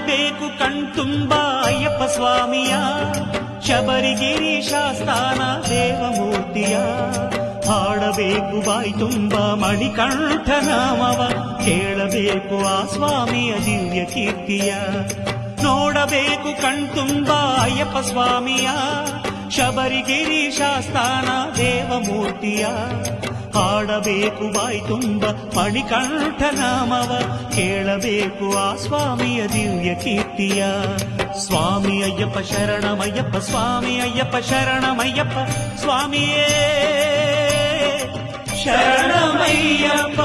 ನೋಡಬೇಕು ಕಣ್ತುಂಬ ಅಯ್ಯಪ್ಪ ಸ್ವಾಮಿಯ, ಶಬರಿಗಿರಿ ಶಾಸ್ತಾನ ದೇವಮೂರ್ತಿಯ, ಹಾಡಬೇಕು ಬಾಯಿ ತುಂಬ ಮಣಿಕಂಠ ನಾಮವ, ಕೇಳಬೇಕು ಆ ಸ್ವಾಮಿಯ ದಿವ್ಯ ಕೀರ್ತಿಯ. ನೋಡಬೇಕು ಕಣ್ತುಂಬ ಅಯ್ಯಪ್ಪ ಸ್ವಾಮಿಯ, ಶಬರಿಗಿರಿ ಶಾಸ್ತಾನ ದೇವಮೂರ್ತಿಯ, ಹಾಡಬೇಕು ಬಾಯಿ ತುಂಬ ಮಣಿಕಂಠ ನಾಮವ, ಕೇಳಬೇಕು ಆ ಸ್ವಾಮಿಯ ದಿವ್ಯ ಕೀರ್ತಿಯ. ಸ್ವಾಮಿ ಅಯ್ಯಪ್ಪ ಶರಣಮಯ್ಯಪ್ಪ, ಸ್ವಾಮಿ ಅಯ್ಯಪ್ಪ ಶರಣಮಯ್ಯಪ್ಪ, ಸ್ವಾಮಿಯೇ ಶರಣಮಯ್ಯಪ್ಪ.